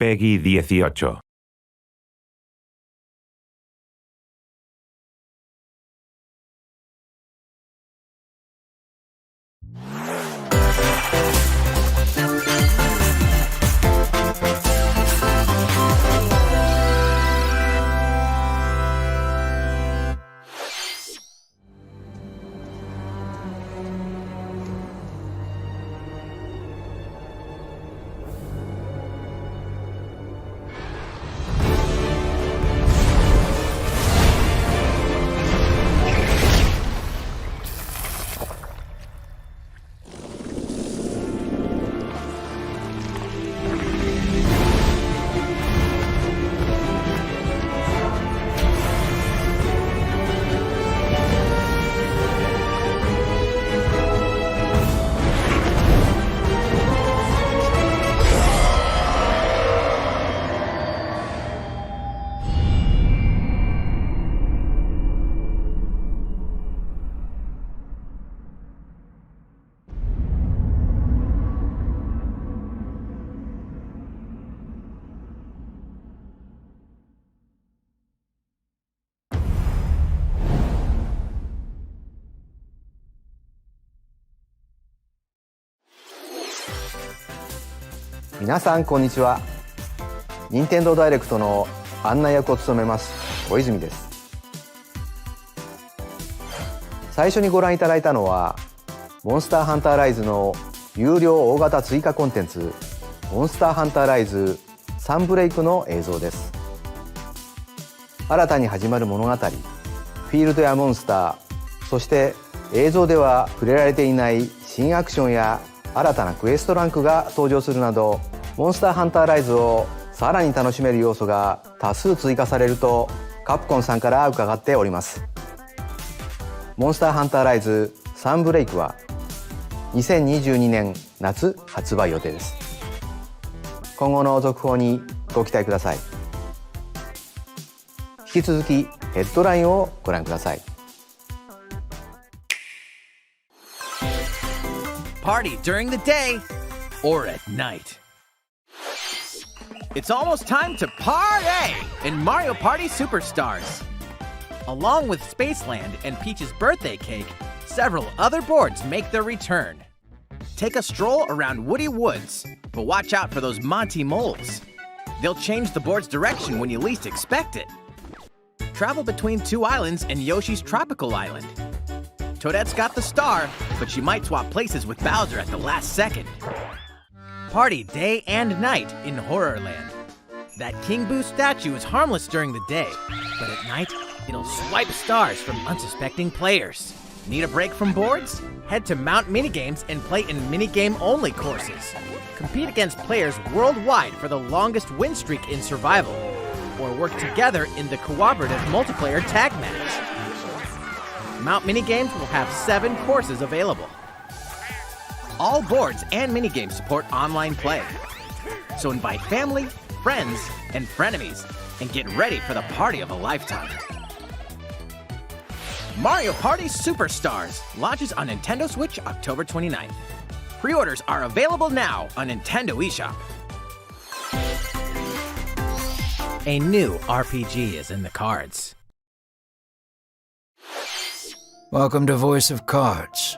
Peggy 18.皆さんこんにちは。任天堂ダイレクトの案内役を務めます小泉です。最初にご覧いただいたのはモンスターハンターライズの有料大型追加コンテンツモンスターハンターライズサンブレイクの映像です。新たに始まる物語、フィールドやモンスター、そして映像では触れられていない新アクションや新たなクエストランクが登場するなど、モンスターハンターライズをさらに楽しめる要素が多数追加されるとカプコンさんから伺っております。モンスターハンターライズサンブレイクは2022年夏発売予定です。今後の続報にご期待ください。引き続きヘッドラインをご覧ください。Party during the day or at night. It's almost time to party in Mario Party Superstars. Along with Spaceland and Peach's birthday cake, several other boards make their return. Take a stroll around Woody Woods, but watch out for those Monty moles. They'll change the board's direction when you least expect it. Travel between two islands and Yoshi's tropical island. Toadette's got the star, but she might swap places with Bowser at the last second. Party day and night in Horrorland. That King Boo statue is harmless during the day, but at night, it'll swipe stars from unsuspecting players. Need a break from boards? Head to Mount Minigames and play in minigame-only courses. Compete against players worldwide for the longest win streak in survival, or work together in the cooperative multiplayer tag match. Mount Minigames will have 7 courses available. All boards and minigames support online play. So invite family, friends, and frenemies, and get ready for the party of a lifetime. Mario Party Superstars launches on Nintendo Switch October 29th. Pre-orders are available now on Nintendo eShop. A new RPG is in the cards. Welcome to Voice of Cards.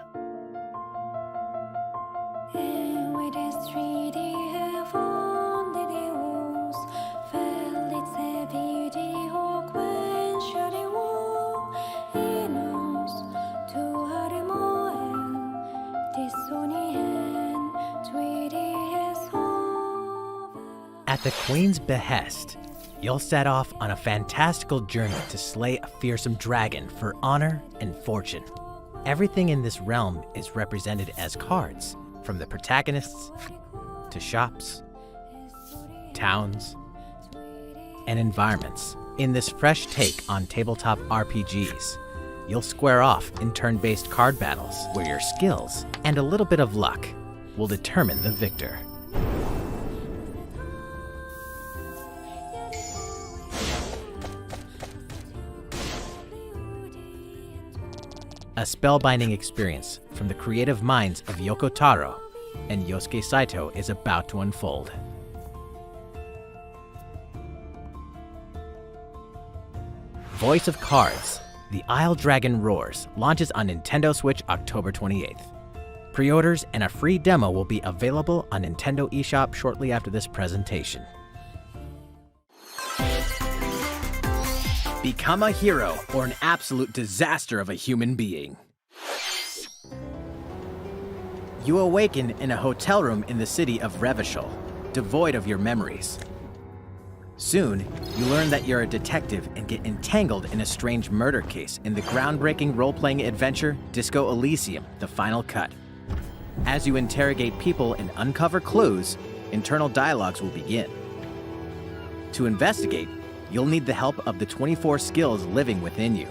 At the Queen's behest, you'll set off on a fantastical journey to slay a fearsome dragon for honor and fortune. Everything in this realm is represented as cards, from the protagonists to shops, towns, and environments. In this fresh take on tabletop RPGs, you'll square off in turn-based card battles where your skills and a little bit of luck will determine the victor. A spellbinding experience from the creative minds of Yoko Taro and Yosuke Saito is about to unfold. Voice of Cards, The Isle Dragon Roars launches on Nintendo Switch October 28th. Pre-orders and a free demo will be available on Nintendo eShop shortly after this presentation. Become a hero or an absolute disaster of a human being. You awaken in a hotel room in the city of Revachol, devoid of your memories. Soon, you learn that you're a detective and get entangled in a strange murder case in the groundbreaking role-playing adventure Disco Elysium: The Final Cut. As you interrogate people and uncover clues, internal dialogues will begin. To investigate, you'll need the help of the 24 skills living within you.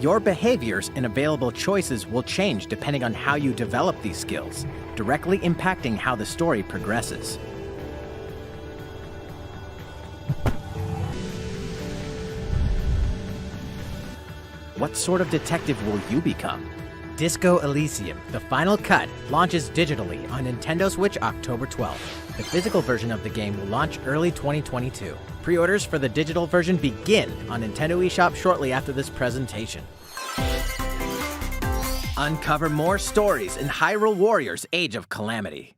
Your behaviors and available choices will change depending on how you develop these skills, directly impacting how the story progresses. What sort of detective will you become? Disco Elysium: The Final Cut launches digitally on Nintendo Switch October 12th. The physical version of the game will launch early 2022. Pre-orders for the digital version begin on Nintendo eShop shortly after this presentation. Uncover more stories in Hyrule Warriors: Age of Calamity.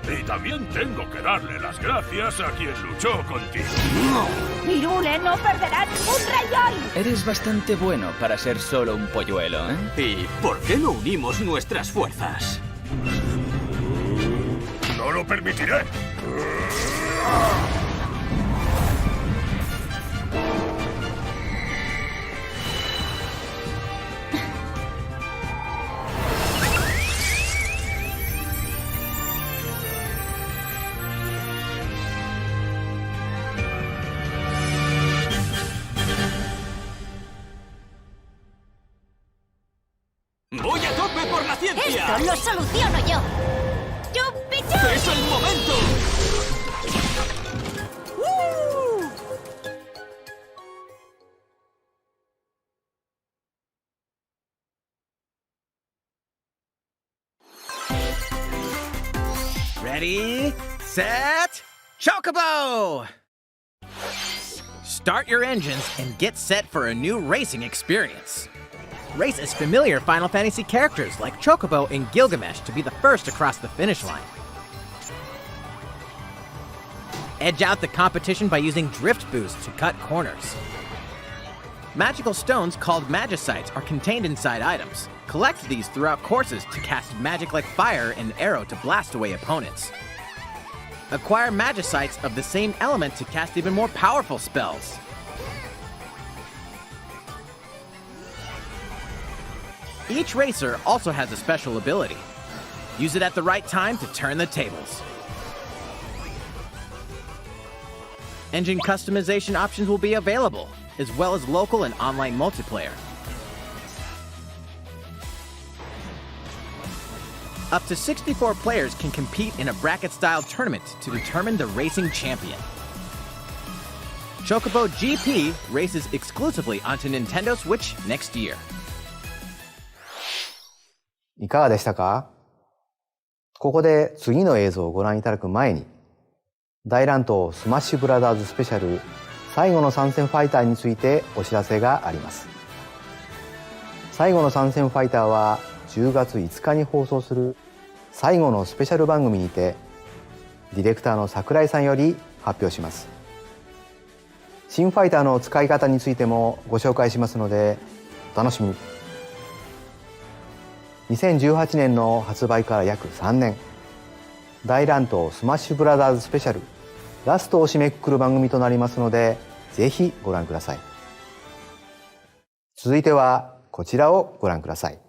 Y también tengo que darle las gracias a quien luchó contigo. ¡Virule no perderá ningún rey hoy! Eres bastante bueno para ser solo un polluelo, ¿eh? ¿Y por qué no unimos nuestras fuerzas? ¡No lo permitiré! ¡Voy a tope por la ciencia! ¡Esto lo soluciono yo! ¡Chupichu! ¡Es el momento! Ready, set, Chocobo! Start your engines and get set for a new racing experience. Race as familiar Final Fantasy characters like Chocobo and Gilgamesh to be the first across the finish line. Edge out the competition by using Drift Boost to cut corners. Magical stones called Magicites are contained inside items. Collect these throughout courses to cast magic like fire and arrow to blast away opponents. Acquire Magicites of the same element to cast even more powerful spells. Each racer also has a special ability. Use it at the right time to turn the tables. Engine customization options will be available, as well as local and online multiplayer. Up to 64 players can compete in a bracket-style tournament to determine the racing champion. Chocobo GP races exclusively onto Nintendo Switch next year. いかがでしたか？ここで次の映像をご覧いただく前に、大乱闘スマッシュブラザーズスペシャル最後の参戦ファイターについてお知らせがあります。最後の参戦ファイターは10月5日に放送する最後のスペシャル番組にて、ディレクターの桜井さんより発表します。新ファイターの使い方についてもご紹介しますので、お楽しみに。2018年の発売から約3年、大乱闘スマッシュブラザーズスペシャルラストを締めくくる番組となりますので、ぜひご覧ください。続いてはこちらをご覧ください。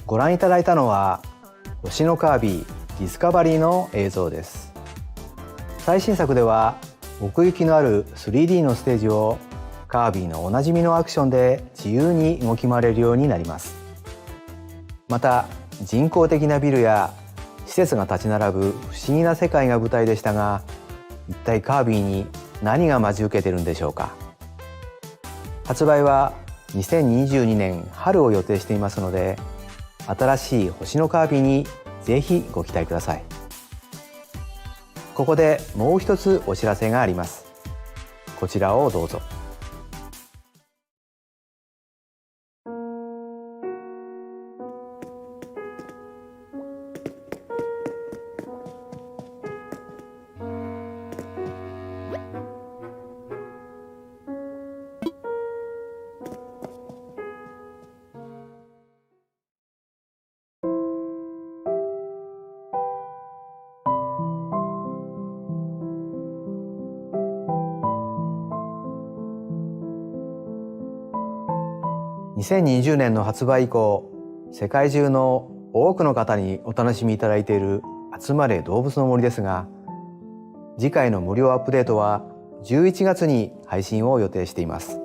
ご覧いただいたのは星のカービィディスカバリーの映像です。最新作では奥行きのある 3D のステージをカービィのおなじみのアクションで自由に動き回れるようになります。また人工的なビルや施設が立ち並ぶ不思議な世界が舞台でしたが、一体カービィに何が待ち受けているんでしょうか。発売は2022年春を予定していますので、新しい星のカービィにぜひご期待ください。ここでもう一つお知らせがあります。こちらをどうぞ。2020年の発売以降、世界中の多くの方にお楽しみいただいている集まれ動物の森ですが、次回の無料アップデートは11月に配信を予定しています。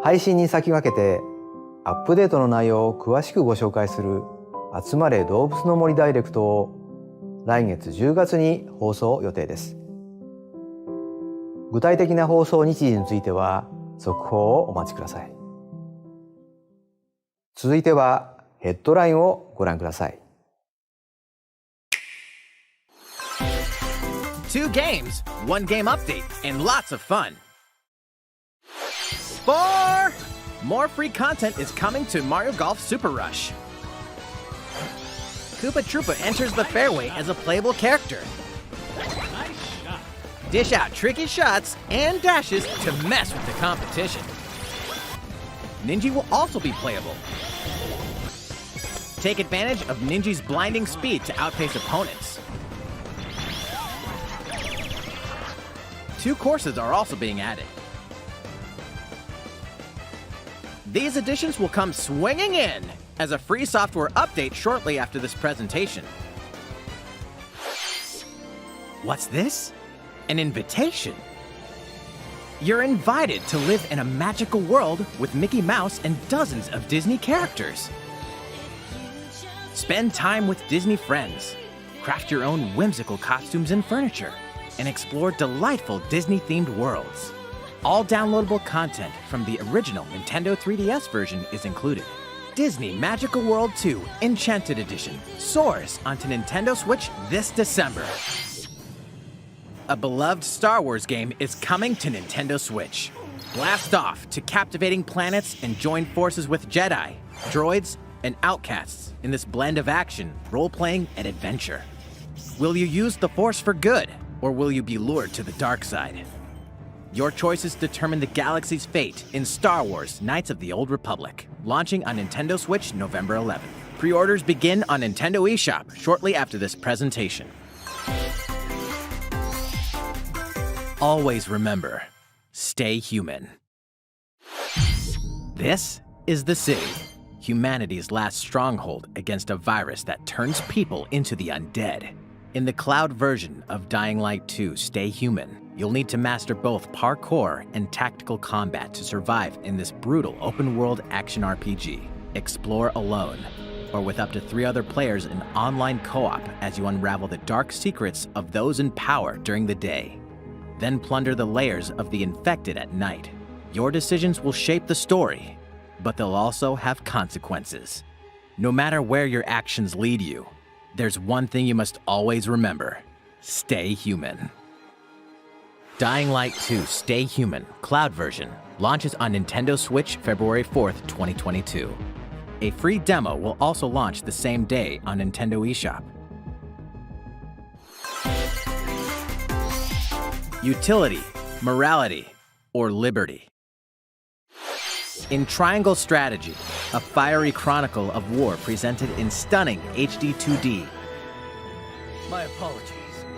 配信に先駆けてアップデートの内容を詳しくご紹介する集まれ動物の森ダイレクトを来月10月に放送予定です。具体的な放送日時については速報をお待ちください。続いてはヘッドラインをご覧ください。Two games, one game update, and lots of fun. 4! More free content is coming to Mario Golf Super Rush. Koopa Troopa enters the fairway as a playable character. Dish out tricky shots and dashes to mess with the competition. Ninja will also be playable. Take advantage of Ninja's blinding speed to outpace opponents. 2 courses are also being added. These additions will come swinging in as a free software update shortly after this presentation. What's this? An invitation. You're invited to live in a magical world with Mickey Mouse and dozens of Disney characters. Spend time with Disney friends, craft your own whimsical costumes and furniture, and explore delightful Disney-themed worlds. All downloadable content from the original Nintendo 3DS version is included. Disney Magical World 2 Enchanted Edition soars onto Nintendo Switch this December. A beloved Star Wars game is coming to Nintendo Switch. Blast off to captivating planets and join forces with Jedi, droids, and outcasts in this blend of action, role-playing, and adventure. Will you use the Force for good, or will you be lured to the dark side? Your choices determine the galaxy's fate in Star Wars Knights of the Old Republic, launching on Nintendo Switch November 11th. Pre-orders begin on Nintendo eShop shortly after this presentation. Always remember, stay human. This is the city, humanity's last stronghold against a virus that turns people into the undead. In the cloud version of Dying Light 2 Stay Human, you'll need to master both parkour and tactical combat to survive in this brutal open-world action RPG. Explore alone, or with up to 3 other players in online co-op as you unravel the dark secrets of those in power during the day. Then plunder the layers of the infected at night. Your decisions will shape the story, but they'll also have consequences. No matter where your actions lead you, there's one thing you must always remember: stay human. Dying Light 2 Stay Human Cloud version launches on Nintendo Switch February 4th, 2022. A free demo will also launch the same day on Nintendo eShop. Utility, morality, or liberty. In Triangle Strategy, a fiery chronicle of war presented in stunning HD 2D. My apologies.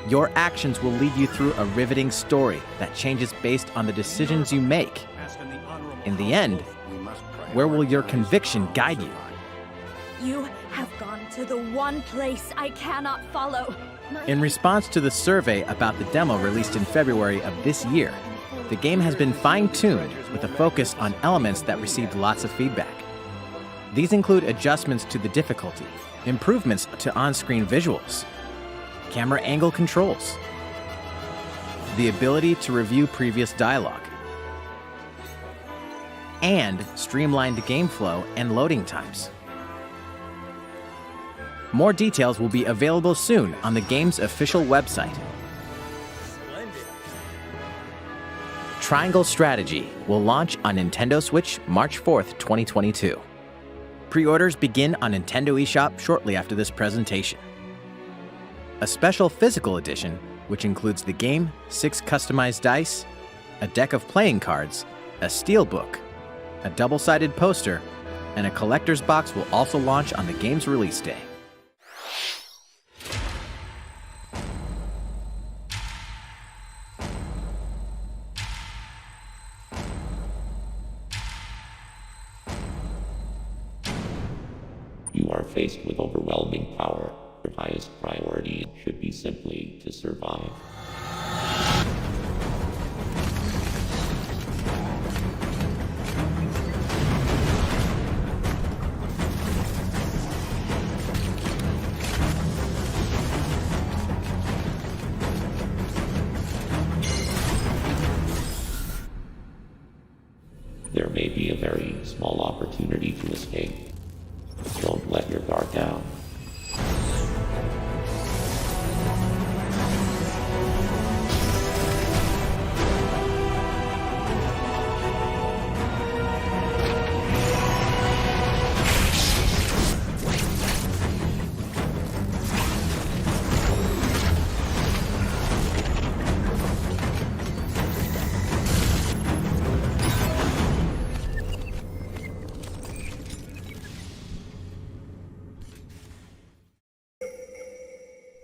Your actions will lead you through a riveting story that changes based on the decisions you make. In the end, where will your conviction guide you? You have gone to the one place I cannot follow. In response to the survey about the demo released in February of this year, the game has been fine-tuned with a focus on elements that received lots of feedback. These include adjustments to the difficulty, improvements to on-screen visuals, camera angle controls, the ability to review previous dialogue, and streamlined game flow and loading times. More details will be available soon on the game's official website. Triangle Strategy will launch on Nintendo Switch March 4th, 2022. Pre-orders begin on Nintendo eShop shortly after this presentation. A special physical edition, which includes the game, 6 customized dice, a deck of playing cards, a steelbook, a double-sided poster, and a collector's box will also launch on the game's release day. You are faced with overwhelming power. Your highest priority should be simply to survive. There may be a very small opportunity to escape. Don't let your guard down.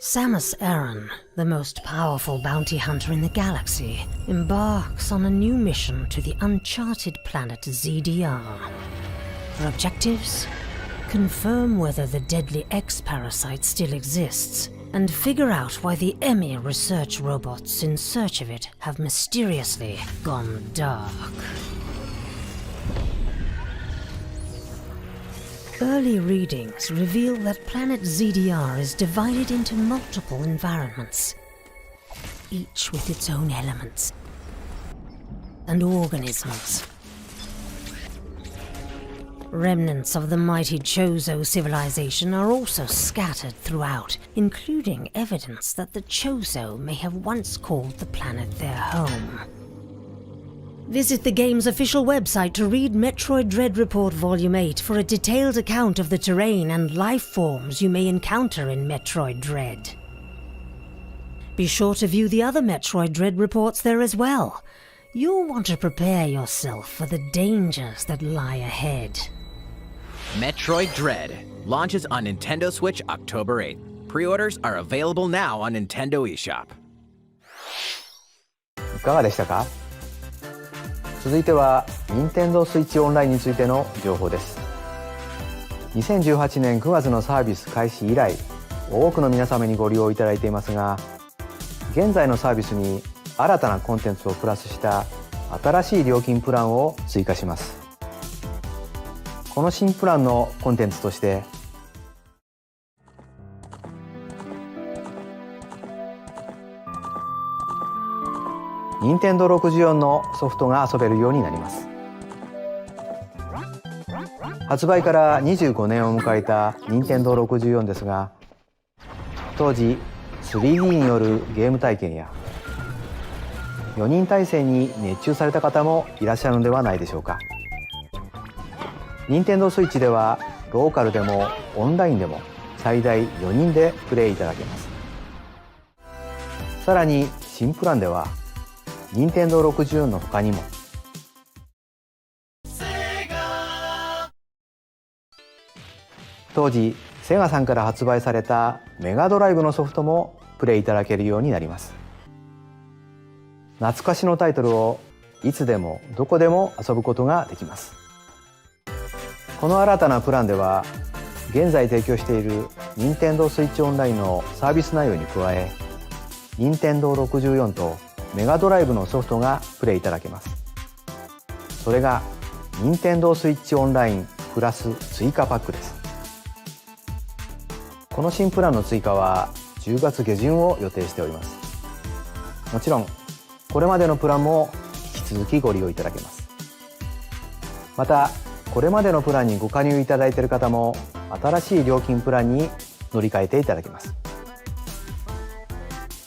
Samus Aran, the most powerful bounty hunter in the galaxy, embarks on a new mission to the uncharted planet ZDR. Her objectives? Confirm whether the deadly X-parasite still exists, and figure out why the EMI research robots in search of it have mysteriously gone dark. Early readings reveal that planet ZDR is divided into multiple environments, each with its own elements and organisms. Remnants of the mighty Chozo civilization are also scattered throughout, including evidence that the Chozo may have once called the planet their home. Visit the game's official website to read Metroid Dread Report Volume 8 for a detailed account of the terrain and life forms you may encounter in Metroid Dread. Be sure to view the other Metroid Dread reports there as well. You'll want to prepare yourself for the dangers that lie ahead. Metroid Dread launches on Nintendo Switch October 8. Pre-orders are available now on Nintendo eShop. いかがでしたか？続いては任天堂スイッチオンラインについての情報です。2018年9月のサービス開始以来、多くの皆様にご利用いただいていますが、現在のサービスに新たなコンテンツをプラスした新しい料金プランを追加します。この新プランのコンテンツとして任天堂64のソフトが遊べるようになります。発売から25年を迎えた任天堂64ですが、当時 3D によるゲーム体験や4人体制に熱中された方もいらっしゃるのではないでしょうか。任天堂スイッチではローカルでもオンラインでも最大4人でプレイいただけます。さらに新プランでは任天堂64の他にも当時セガさんから発売されたメガドライブのソフトもプレイいただけるようになります。懐かしのタイトルをいつでもどこでも遊ぶことができます。この新たなプランでは現在提供している任天堂スイッチオンラインのサービス内容に加え、任天堂64とメガドライブのソフトがプレイいただけます。それが任天堂スイッチオンラインプラス追加パックです。この新プランの追加は10月下旬を予定しております。もちろんこれまでのプランも引き続きご利用いただけます。またこれまでのプランにご加入いただいている方も新しい料金プランに乗り換えていただけます。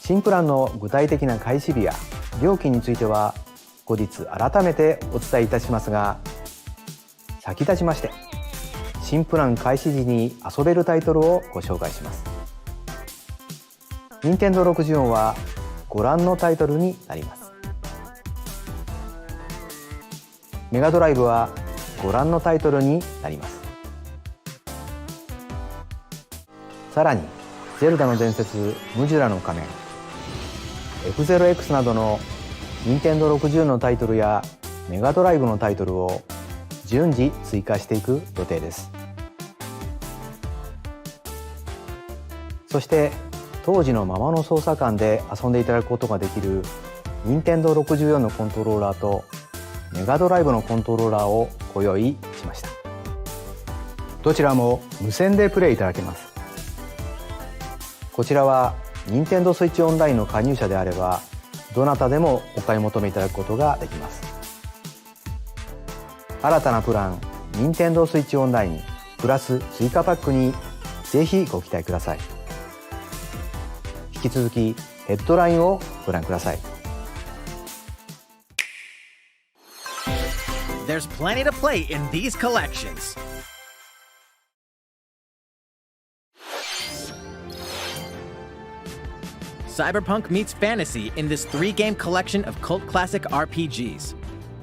新プランの具体的な開始日や料金については後日改めてお伝えいたしますが、先立ちまして新プラン開始時に遊べるタイトルをご紹介します。任天堂64はご覧のタイトルになります。メガドライブはご覧のタイトルになります。さらにゼルダの伝説ムジュラの仮面、F0X などの任天堂60のタイトルやメガドライブのタイトルを順次追加していく予定です。そして当時のままの操作感で遊んでいただくことができる任天堂64のコントローラーとメガドライブのコントローラーをご用意しました。どちらも無線でプレイいただけます。こちらは任天堂スイッチオンラインの加入者であればどなたでもお買い求めいただくことができます。新たなプラン任天堂スイッチオンラインプラス追加パックにぜひご期待ください。引き続きヘッドラインをご覧ください。There's plenty to play in these collections. Cyberpunk meets fantasy in this 3-game collection of cult classic RPGs.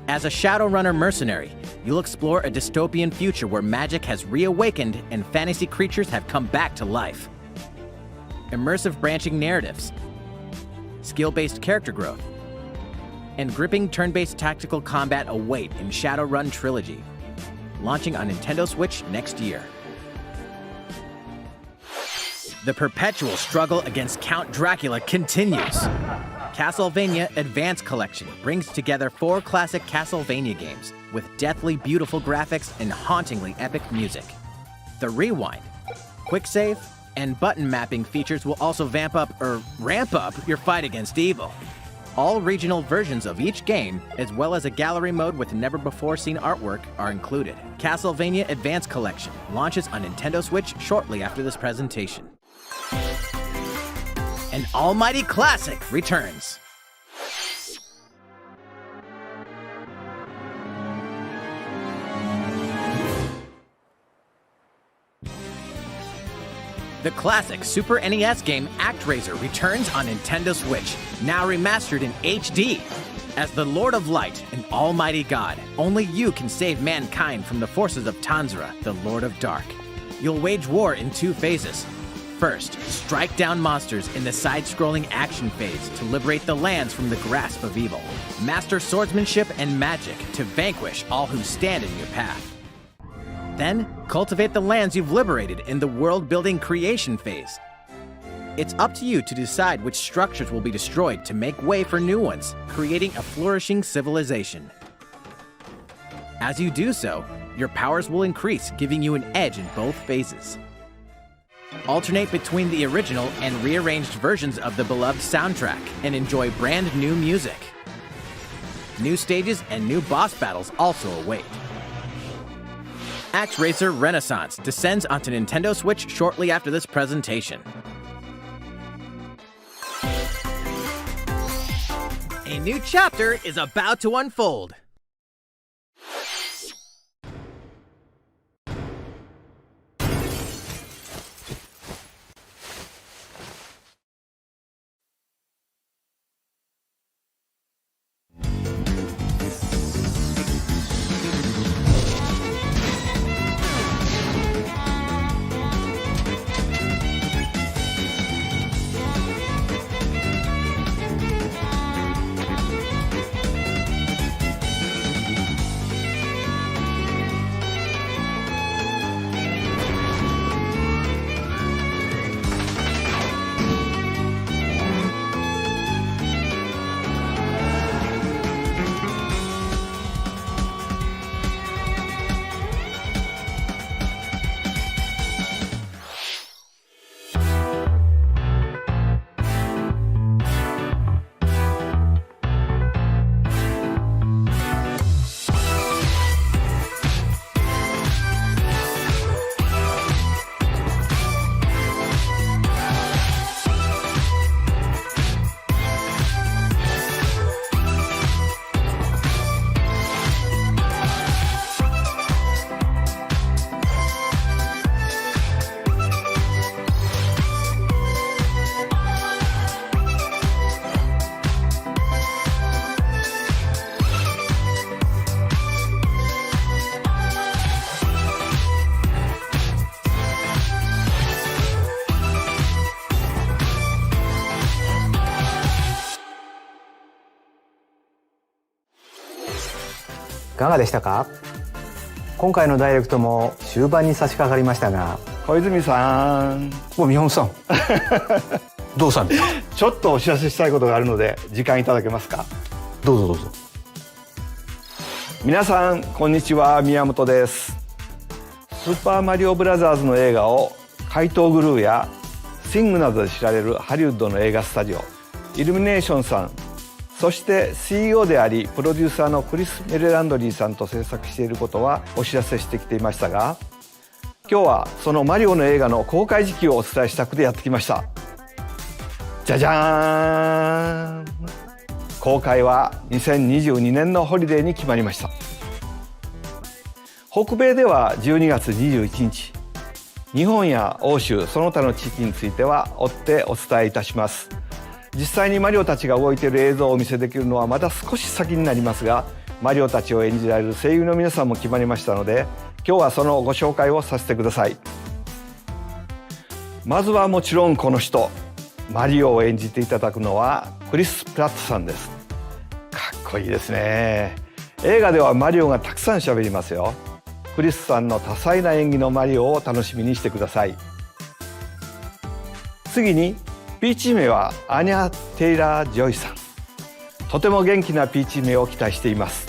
As a Shadowrunner mercenary, you'll explore a dystopian future where magic has reawakened and fantasy creatures have come back to life. Immersive branching narratives, skill-based character growth, and gripping turn-based tactical combat await in Shadowrun Trilogy, launching on Nintendo Switch next year. The perpetual struggle against Count Dracula continues. Castlevania Advance Collection brings together 4 classic Castlevania games with deathly beautiful graphics and hauntingly epic music. The Rewind, Quick Save, and button mapping features will also ramp up your fight against evil. All regional versions of each game, as well as a gallery mode with never-before-seen artwork, are included. Castlevania Advance Collection launches on Nintendo Switch shortly after this presentation. An almighty classic returns. The classic Super NES game ActRaiser returns on Nintendo Switch, now remastered in HD. As the Lord of Light and Almighty God, only you can save mankind from the forces of Tanzra, the Lord of Dark. You'll wage war in 2 phases. First, strike down monsters in the side-scrolling action phase to liberate the lands from the grasp of evil. Master swordsmanship and magic to vanquish all who stand in your path. Then, cultivate the lands you've liberated in the world-building creation phase. It's up to you to decide which structures will be destroyed to make way for new ones, creating a flourishing civilization. As you do so, your powers will increase, giving you an edge in both phases. Alternate between the original and rearranged versions of the beloved soundtrack and enjoy brand new music. New stages and new boss battles also await. ActRaiser Renaissance descends onto Nintendo Switch shortly after this presentation. A new chapter is about to unfold. かがでしたか？今回のダイレクトも終盤に差し掛かりましたが、小泉さん、宮本さんどうしたんですか？ちょっとお知らせしたいことがあるので時間いただけますか？どうぞどうぞ。皆さんこんにちは、宮本です。スーパーマリオブラザーズの映画を怪盗グルーやシングなどで知られるハリウッドの映画スタジオイルミネーションさん、そして CEO でありプロデューサーのクリス・メレランドリーさんと制作していることはお知らせしてきていましたが、今日はそのマリオの映画の公開時期をお伝えしたくてやってきました。じゃじゃーん、公開は2022年のホリデーに決まりました。北米では12月21日、日本や欧州その他の地域については追ってお伝えいたします。実際にマリオたちが動いている映像をお見せできるのはまだ少し先になりますが、マリオたちを演じられる声優の皆さんも決まりましたので、今日はそのご紹介をさせてください。まずはもちろんこの人、マリオを演じていただくのはクリス・プラットさんです。かっこいいですね。映画ではマリオがたくさん喋りますよ。クリスさんの多彩な演技のマリオを楽しみにしてください。次にピーチ姫はアニャ・テイラー・ジョイさん。とても元気なピーチ姫を期待しています。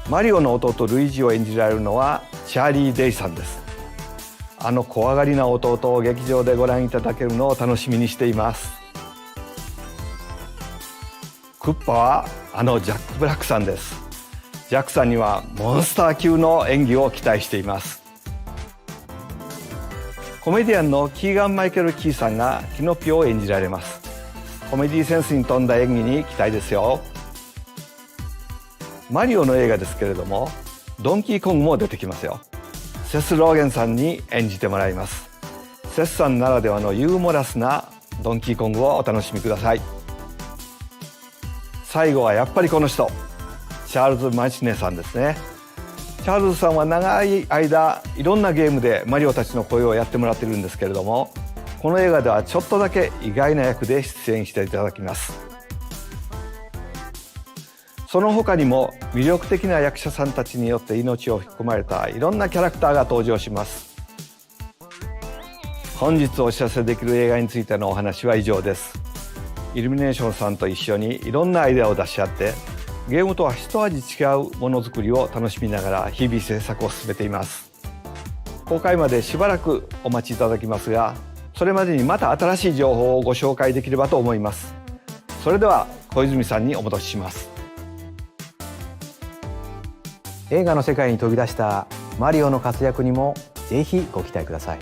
マリオの弟ルイージを演じられるのはチャーリー・デイさんです。あの怖がりな弟を劇場でご覧いただけるのを楽しみにしています。クッパはあのジャック・ブラックさんです。ジャックさんにはモンスター級の演技を期待しています。コメディアンのキーガン・マイケル・キーさんがキノピオを演じられます。コメディセンスに富んだ演技に期待ですよ。マリオの映画ですけれども、ドンキーコングも出てきますよ。セス・ローゲンさんに演じてもらいます。セスさんならではのユーモラスなドンキーコングをお楽しみください。最後はやっぱりこの人、チャールズ・マチネさんですね。チャールズさんは長い間いろんなゲームでマリオたちの声をやってもらっているんですけれども、この映画ではちょっとだけ意外な役で出演していただきます。その他にも魅力的な役者さんたちによって命を吹き込まれたいろんなキャラクターが登場します。本日お知らせできる映画についてのお話は以上です。イルミネーションさんと一緒にいろんなアイデアを出し合ってゲームとは一味違うものづくりを楽しみながら日々制作を進めています。公開までしばらくお待ちいただきますが、それまでにまた新しい情報をご紹介できればと思います。それでは小泉さんにお戻しします。映画の世界に飛び出したマリオの活躍にもぜひご期待ください。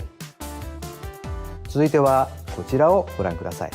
続いてはこちらをご覧ください。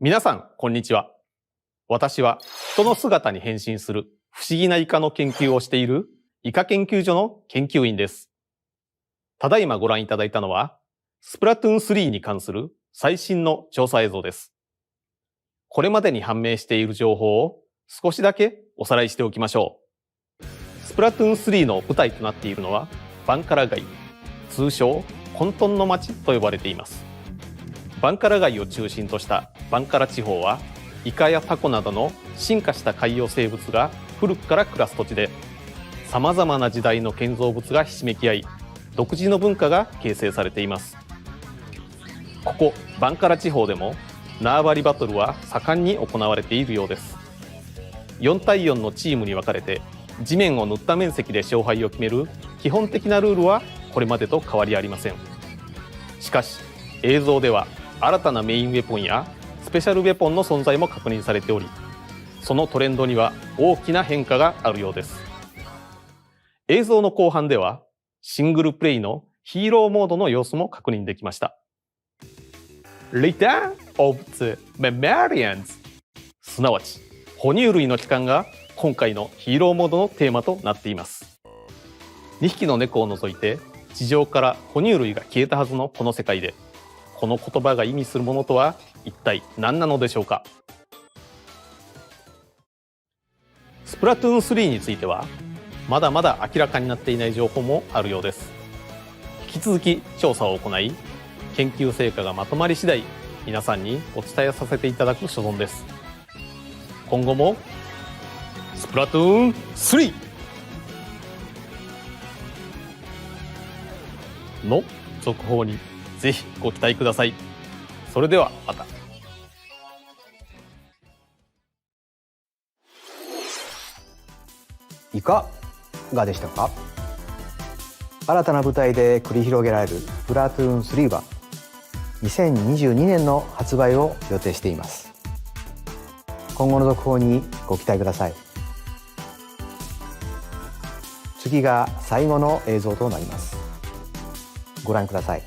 皆さん、こんにちは。私は人の姿に変身する不思議なイカの研究をしているイカ研究所の研究員です。ただいまご覧いただいたのは、スプラトゥーン3に関する最新の調査映像です。これまでに判明している情報を少しだけおさらいしておきましょう。スプラトゥーン3の舞台となっているのはバンカラ街、通称混沌の町と呼ばれています。バンカラ街を中心としたバンカラ地方はイカやタコなどの進化した海洋生物が古くから暮らす土地で、様々な時代の建造物がひしめき合い、独自の文化が形成されています。ここバンカラ地方でも縄張りバトルは盛んに行われているようです。4対4のチームに分かれて地面を塗った面積で勝敗を決める基本的なルールはこれまでと変わりありません。しかし映像では新たなメインウェポンやスペシャルウェポンの存在も確認されており、そのトレンドには大きな変化があるようです。映像の後半ではシングルプレイのヒーローモードの様子も確認できました。Return of the Mammalians、 すなわち哺乳類の帰還が今回のヒーローモードのテーマとなっています。2匹の猫を除いて地上から哺乳類が消えたはずのこの世界で、この言葉が意味するものとは一体何なのでしょうか。スプラトゥーン3についてはまだまだ明らかになっていない情報もあるようです。引き続き調査を行い、研究成果がまとまり次第皆さんにお伝えさせていただく所存です。今後もスプラトゥーン3の続報にぜひご期待ください。それではまた。いかがでしたか。新たな舞台で繰り広げられるスプラトゥーン3は2022年の発売を予定しています。今後の続報にご期待ください。次が最後の映像となります。ご覧ください。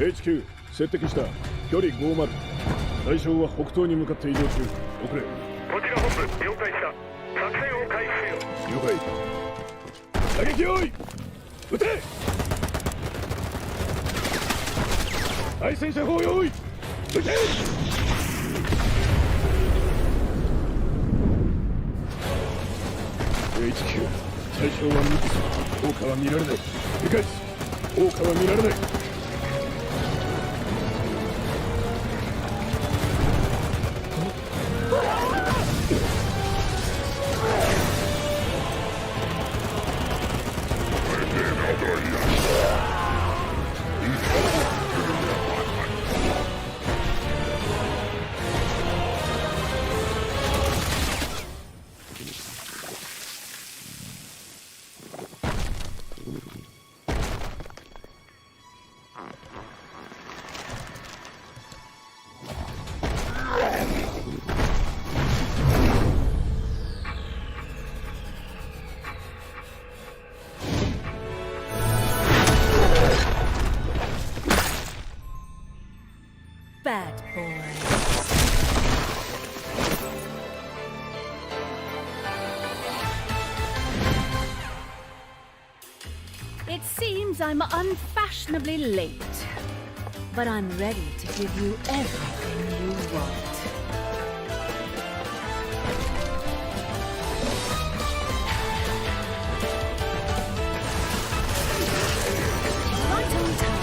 HQ 接敵した。距離50。対象は北東に向かって移動中。遅れ。こちら本部了解した。作戦を開始せよ。了解。打撃用意。撃て。対戦車砲用意。撃て。HQ 対象は3つ。効果は見られない。理解。効果は見られない。Bad boys. It seems I'm unfashionably late, but I'm ready to give you everything you want. Right on time.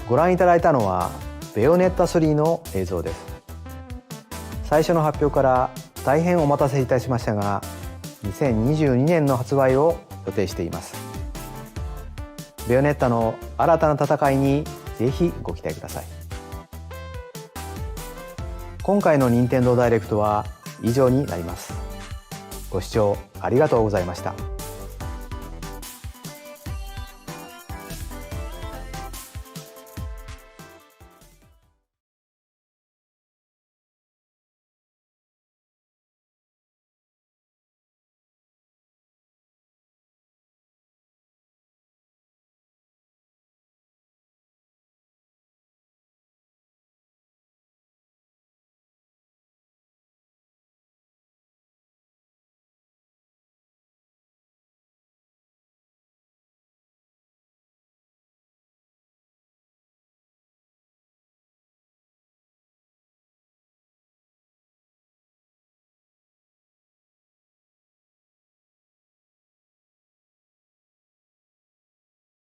ご覧いただいたのはベヨネッタ3の映像です。最初の発表から大変お待たせいたしましたが、2022年の発売を予定しています。ベヨネッタの新たな戦いにぜひご期待ください。今回の任天堂ダイレクトは以上になります。ご視聴ありがとうございました。